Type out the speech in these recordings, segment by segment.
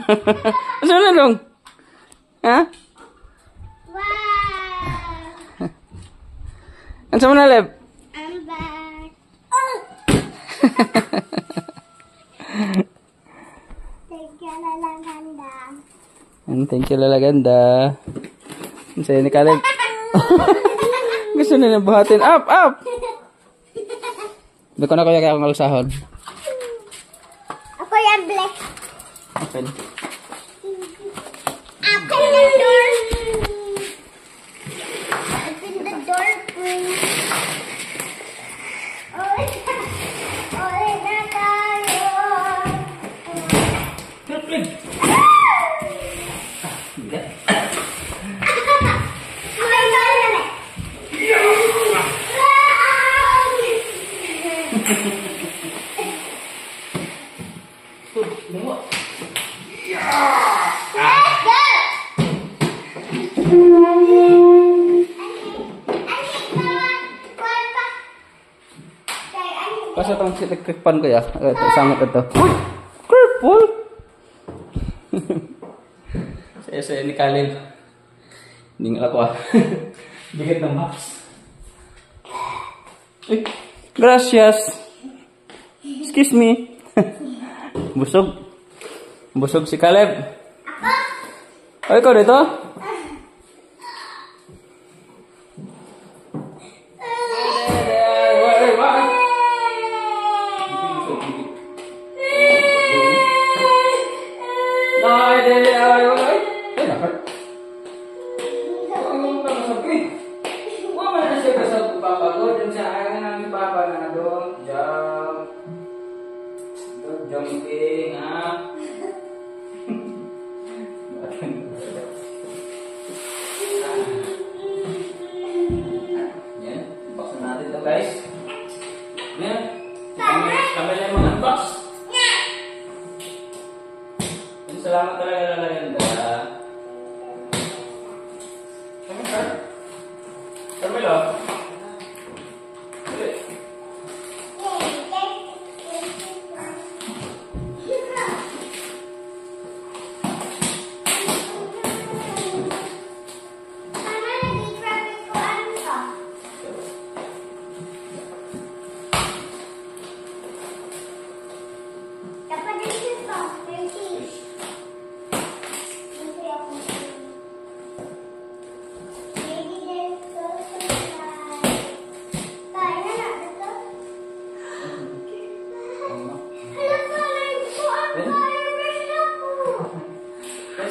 Asa na dong? Ha? Wow! Asa mo na, Leb? I'm back. Thank you, Lalaganda. Thank you, Lalaganda. Sa'yo ni Caleb. Gusto na buhatin. Up! Up! Doon ko na kaya akong alusahon. Ako yung black. Open. Open the door. Open the door, please. Ulit na tayo. Pasok itong sitikpan ko ya. Ito, sangot ito. Uy! Careful! Saya ni Caleb. Hindi nga ako ah. Bigat ng box. Uy! Gracias! Excuse me. Busog. Busog si Caleb. Ay, ikaw dito? Jumping, ha? Yan, unboxin natin ito guys. Yan, kami na yung mga unbox. Salamat talaga Lalaganda. Carmelo.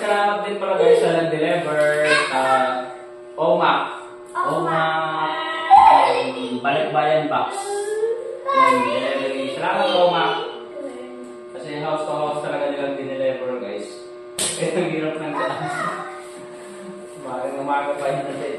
Salamat din pala guys sa nag-deliver Oma Balikbayan box. Salamat Oma. Kasi house to house talaga nilang dineliver guys. Ito ang hirap ng taas. Maring umaga pa yun natin.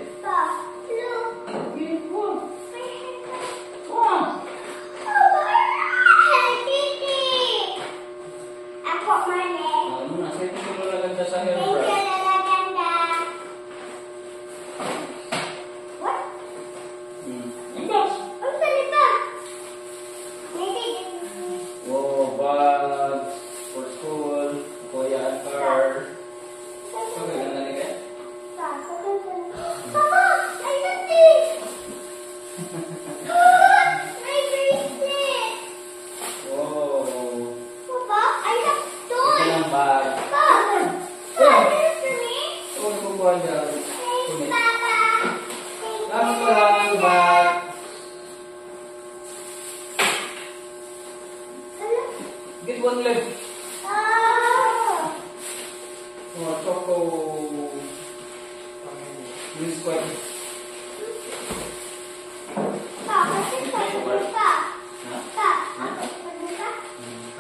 Get one left. Oh, choco. This one.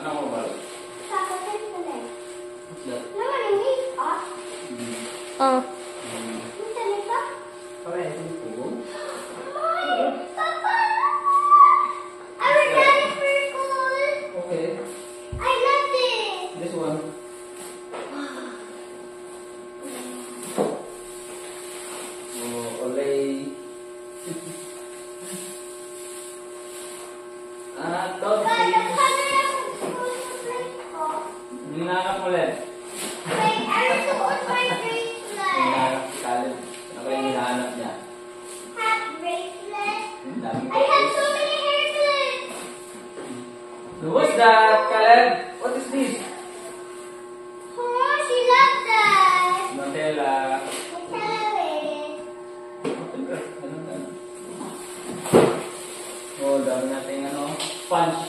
Ano mo ba? This one. Oh, sponge.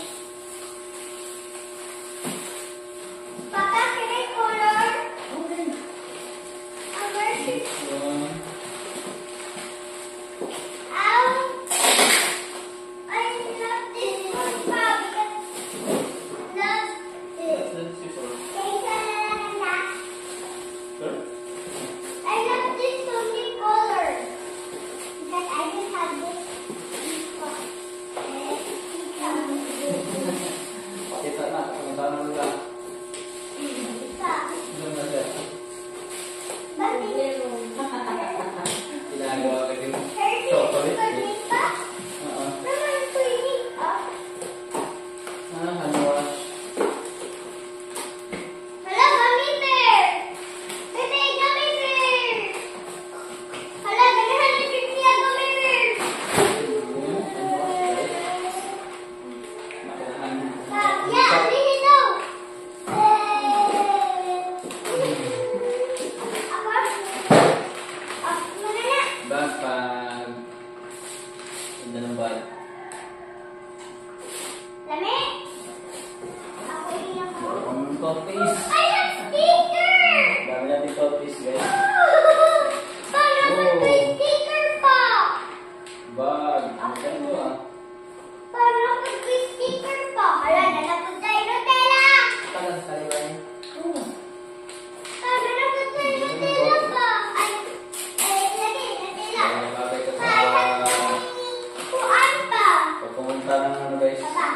Papa, can I color? Okay. This One. Ow! I love this one, Pop. Love this. Let's see for. Sure. I love this only color. Because I just have this one. Pakita na. Pakita na nila. Ano na siya? Ginagawa ka din. Chocolate cake. Oo. Hand wash. Hello, gummy bear! Baby, gummy bear! Hello, ganahan na siya gummy bear! Yeah, dito daw! Manana! Backpack. Ganda ng bag. Lami! Ako yung ako. Toothpaste. I have sticker! Dami natin toothpaste, guys. Paano may sticker pa? Bag. Ang ganda ah. Paano may sticker pa? Hala, nalapot tayo Nutella! Tagal sa kalibay. Paano nalapot tayo Nutella pa? Ay, lagi, Nutella. Ay, bagay ka sa... Kuan pa? Pag pumunta ng ano, guys. Papa,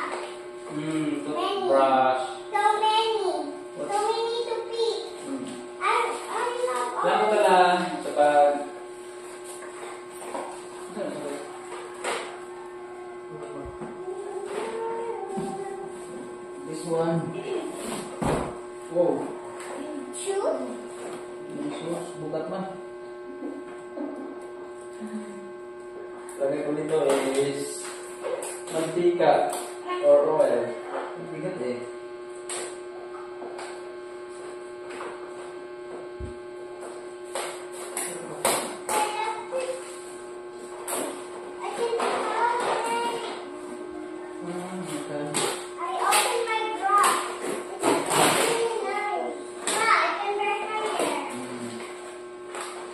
Toothbrush. so many. So many to pick. I love all. Salamat pala sa pag... This one. Wow. Shoes? Yung shoes, bukat man. Lagay ko nito is mantika or oil. Bigat eh. I can have it. Okay. I opened my bra. It's really nice. Ma, I can brush my hair.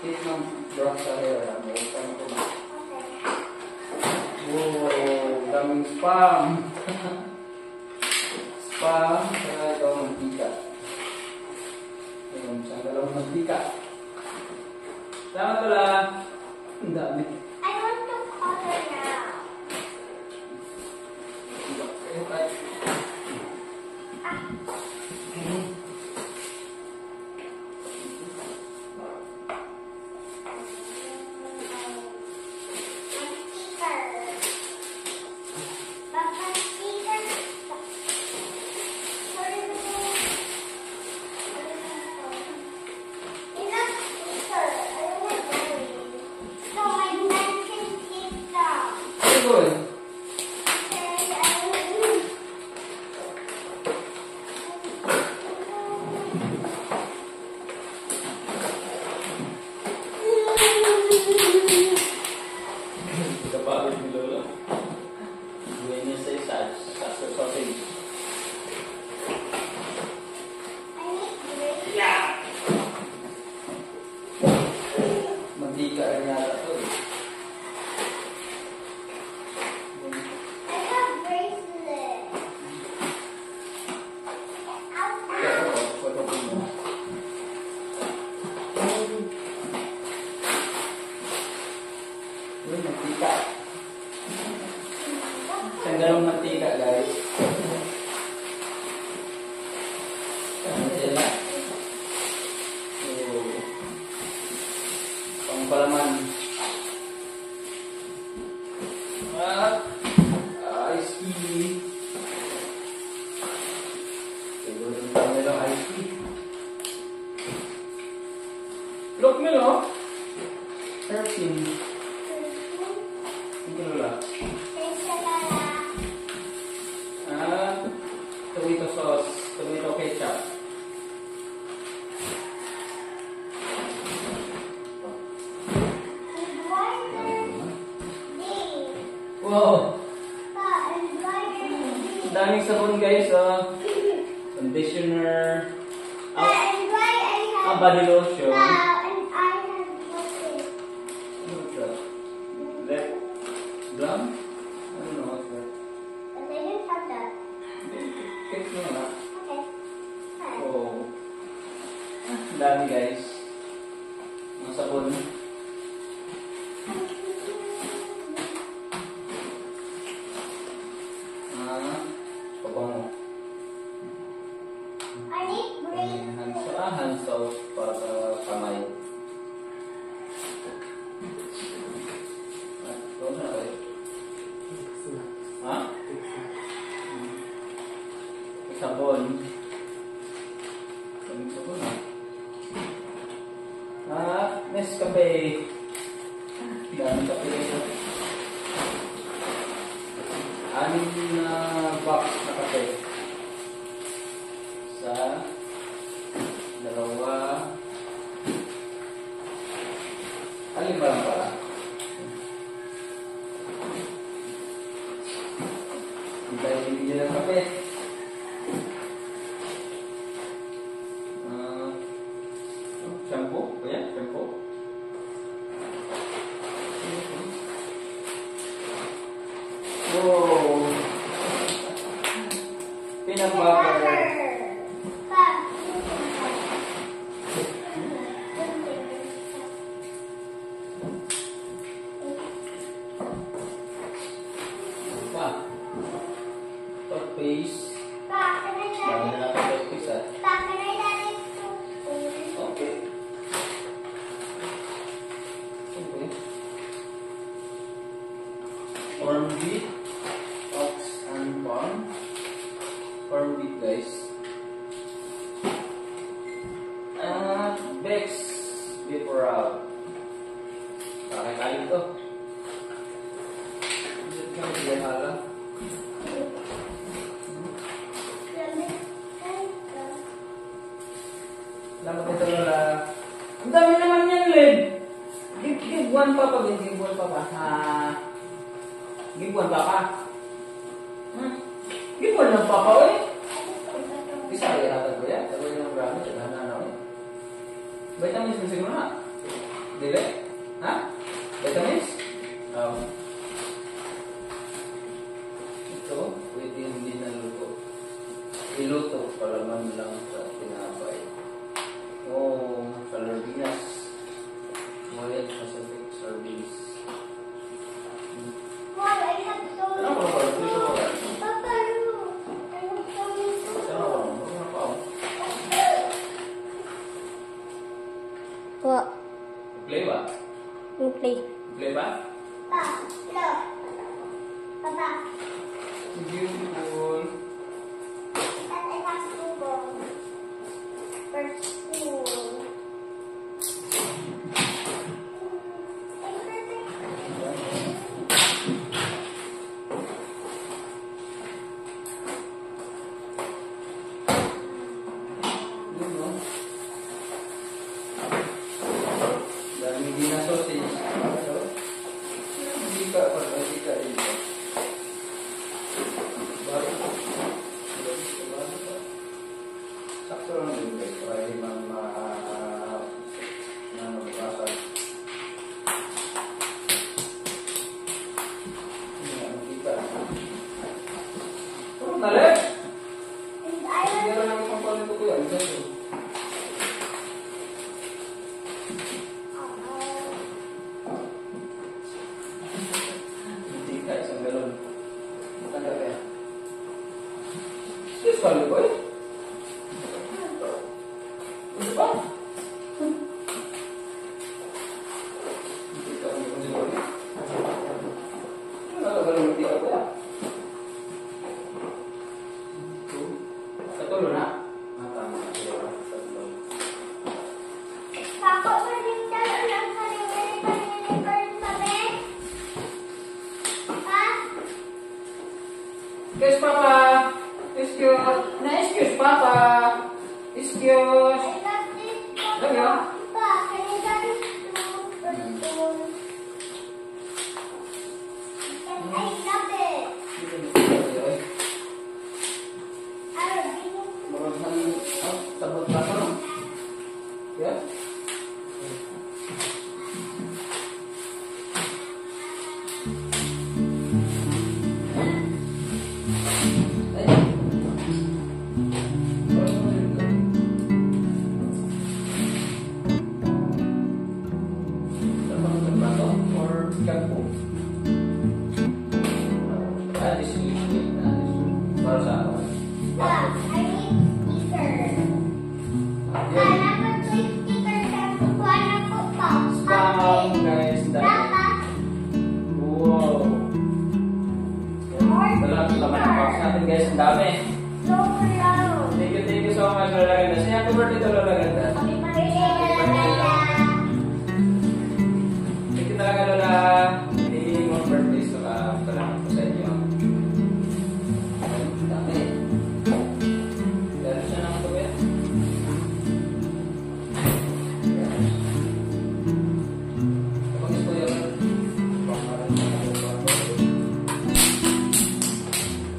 Hit ng brush sa hair. Ano ko na. Okay. Wow, daming spam. Spam, kaya ito ang mantika. Ayun, isang dalawang mantika. Salamat pala. Ang dami. I want to color now. Ayun, kahit. My sticker. Papa, sticker. Enough sticker. I don't want to. So my dimension sticker. Ayun. Kapagod ni Lola. Gawin niya sa isa. Sa sausage. Mantika rin yata ito. I have bracelet. Uy, mantika. Isang galong mantika, guys. Ayan na. So, pangpalaman. At, ice tea. Siguro yung pangalaw ice tea. Look mo, no? Perfume. Hindi Lola. Tomato sauce, tomato ketchup. Wow! daming sabon guys. Conditioner. And why I have Body lotion. and I have nothing. What's that? Lip balm? I don't know what's that. But I didn't have that. Fix mo na. Okay. Fine. Oh. Ang dami guys. Ang sabon. Pabango. I need green. Hand soap para sa kamay. Ito na kayo. Ha? Sabon. Sabon na. Nescafe. Dami kape ito. 6 na box na kape. Sa 2. Alin ba lang pala? Dahil hindi nyo ng kape. Shampoo? Kuya? Shampoo? Wow! Peanut butter. Pa. Toothpaste. Dami na natin toothpaste ah. Okay. Okay. Corn beef. Ox and farm. Corn beef guys. Bex. Beef roll. Kakain to. Hindi ka maglahala. Salamat ito Lola. Ang dami naman yan, Lid. Give one pa pa, give one pa pa. Give one pa pa. Give one lang pa pa, eh. Bisa kaya natin ko yan. Sabi ng gamit, na eh. Vitamins mo siguro na. Dili? Ha? Vitamins? Ito, pwede hindi na luto. Iluto para man lang sa tinapay. Oh, sardinas. Royal Pacific Sardines. Ano ko ba? Dito ko ba? Ano ko? Ano pa ako? What? Play ba? Play. Play ba? Papa. Beautiful. I have to go for school. Dami din na sausage. Hindi ka pa, hindi ka rin. Sakto lang din guys, para hindi mabasa. Hindi ka. Puro nalit! Hindi ka lang ang papalit ko yan. Kapo. Alis usually. Para sa ako. I need sticker. Yun. Hanap ko yung sticker sa kukuha na po pa. Spam guys. Dami. Dapat. Wow. Salamat sa mga box natin guys. Ang dami. No problem. Thank you so much, Lola Ganda. Say happy birthday to Lola Ganda. Happy birthday. Thank you talaga, Lola. Hindi mo birthday. So, salamat po sa inyo. Ang dami. Meron siya ng tuwid. Kapag ito yun.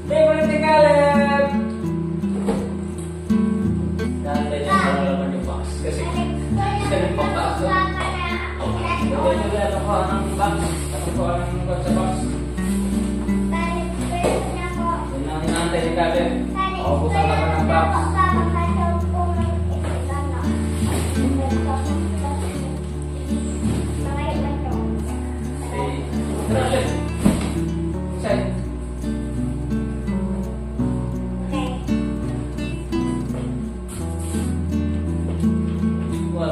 Hey, birthday, Caleb! Dahil niya para naman yung box. Kasi, isa rin pang box. Ito yung ano ko ng box. Ano ko ng box sa box. Yun ang inaantay ni Caleb. Maubusan ako ng box. Hey, tara siya. Inside. What?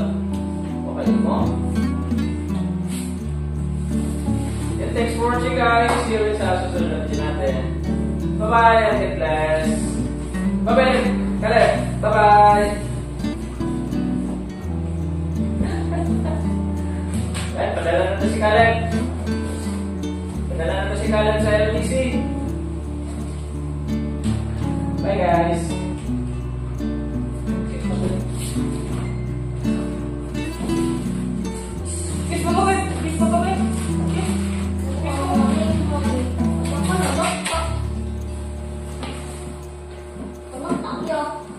Okay mo? And thanks for watching guys. See you sa susunod din natin. Bye-bye, and get blessed. Bye-bye, Caleb. Bye-bye. Ayan, padala na to si Caleb. Padala na to si Caleb sa LBC. Bye guys. Kiss mo kami. Kiss mo kami. Thank you.